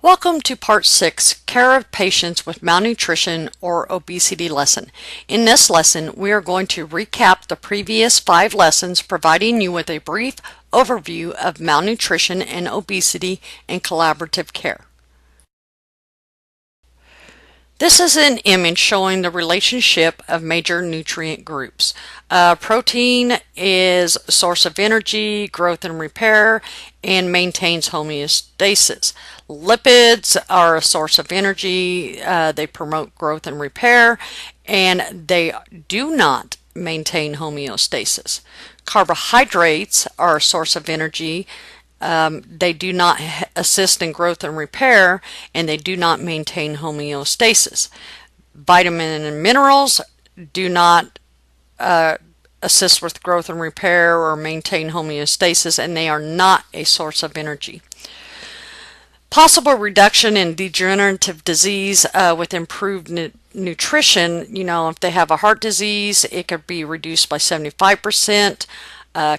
Welcome to Part 6, Care of Patients with Malnutrition or Obesity lesson. In this lesson, we are going to recap the previous 5 lessons, providing you with a brief overview of malnutrition and obesity and collaborative care. This is an image showing the relationship of major nutrient groups. Protein is a source of energy, growth and repair, and maintains homeostasis. Lipids are a source of energy, they promote growth and repair, and they do not maintain homeostasis. Carbohydrates are a source of energy. They do not assist in growth and repair, and they do not maintain homeostasis. Vitamins and minerals do not assist with growth and repair or maintain homeostasis, and they are not a source of energy. Possible reduction in degenerative disease with improved nutrition. If they have a heart disease, it could be reduced by 75%.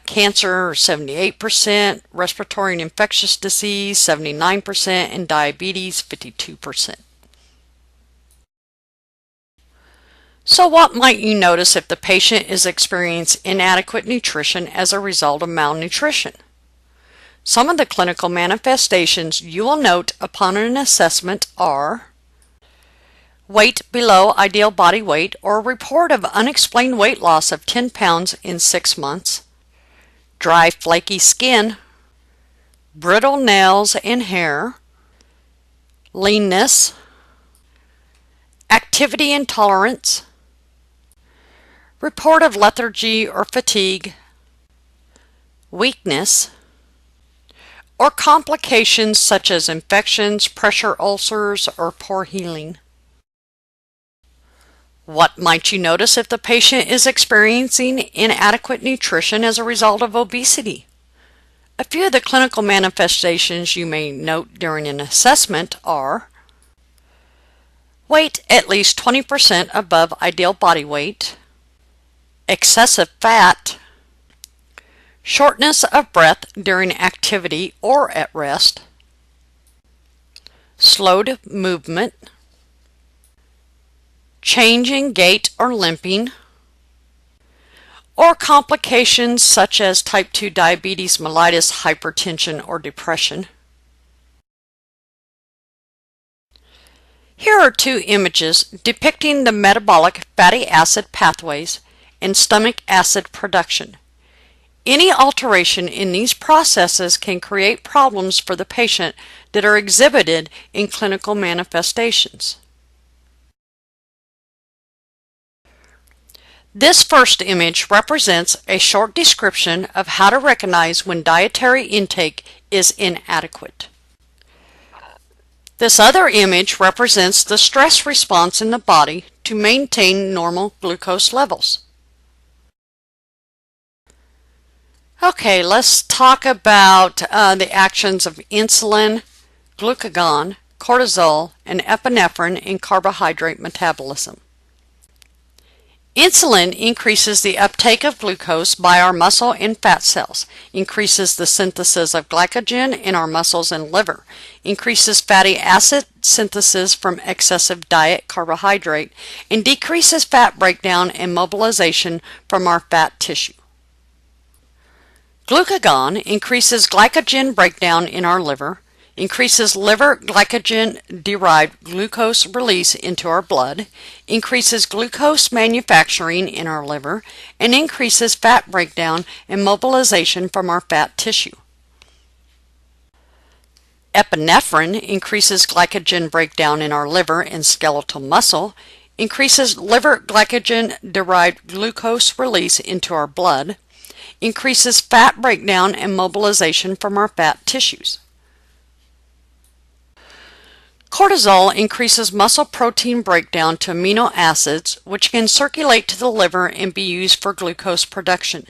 Cancer, 78%, respiratory and infectious disease, 79%, and diabetes, 52%. So what might you notice if the patient is experiencing inadequate nutrition as a result of malnutrition? Some of the clinical manifestations you will note upon an assessment are weight below ideal body weight or a report of unexplained weight loss of 10 pounds in 6 months, dry, flaky skin, brittle nails and hair, leanness, activity intolerance, report of lethargy or fatigue, weakness, or complications such as infections, pressure ulcers, or poor healing. What might you notice if the patient is experiencing inadequate nutrition as a result of obesity? A few of the clinical manifestations you may note during an assessment are weight at least 20% above ideal body weight, excessive fat, shortness of breath during activity or at rest, slowed movement, change in gait or limping, or complications such as type 2 diabetes mellitus, hypertension, or depression. Here are 2 images depicting the metabolic fatty acid pathways and stomach acid production. Any alteration in these processes can create problems for the patient that are exhibited in clinical manifestations. This first image represents a short description of how to recognize when dietary intake is inadequate. This other image represents the stress response in the body to maintain normal glucose levels. Okay, let's talk about the actions of insulin, glucagon, cortisol, and epinephrine in carbohydrate metabolism. Insulin increases the uptake of glucose by our muscle and fat cells, increases the synthesis of glycogen in our muscles and liver, increases fatty acid synthesis from excessive diet carbohydrate, and decreases fat breakdown and mobilization from our fat tissue. Glucagon increases glycogen breakdown in our liver, increases liver glycogen-derived glucose release into our blood, increases glucose manufacturing in our liver, and increases fat breakdown and mobilization from our fat tissue. Epinephrine increases glycogen breakdown in our liver and skeletal muscle, increases liver glycogen-derived glucose release into our blood, increases fat breakdown and mobilization from our fat tissues. Cortisol increases muscle protein breakdown to amino acids, which can circulate to the liver and be used for glucose production.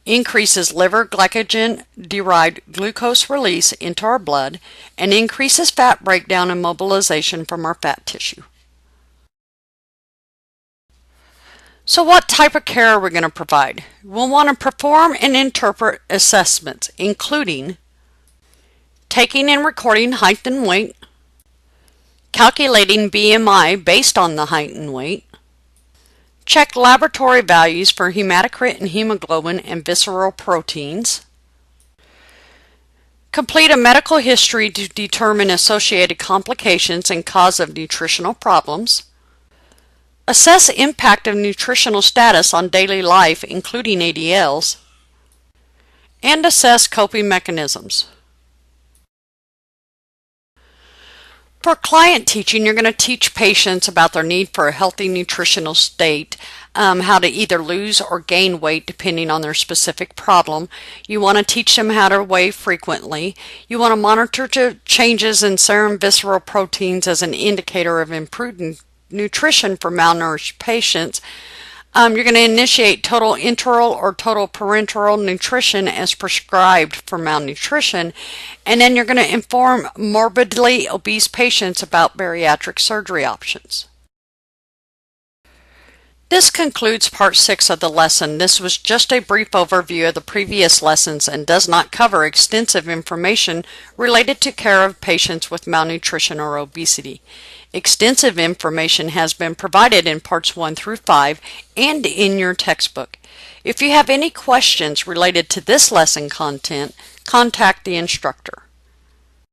Increases liver glycogen-derived glucose release into our blood, and increases fat breakdown and mobilization from our fat tissue. So what type of care are we going to provide? We'll want to perform and interpret assessments, including taking and recording height and weight, calculating BMI based on the height and weight, check laboratory values for hematocrit and hemoglobin and visceral proteins, complete a medical history to determine associated complications and cause of nutritional problems, assess impact of nutritional status on daily life, including ADLs, and assess coping mechanisms. For client teaching, you're going to teach patients about their need for a healthy nutritional state, how to either lose or gain weight depending on their specific problem. You want to teach them how to weigh frequently. You want to monitor changes in serum visceral proteins as an indicator of improved nutrition for malnourished patients. You're going to initiate total enteral or total parenteral nutrition as prescribed for malnutrition, and then you're going to inform morbidly obese patients about bariatric surgery options. This concludes part 6 of the lesson. This was just a brief overview of the previous lessons and does not cover extensive information related to care of patients with malnutrition or obesity. Extensive information has been provided in parts 1 through 5 and in your textbook. If you have any questions related to this lesson content, contact the instructor.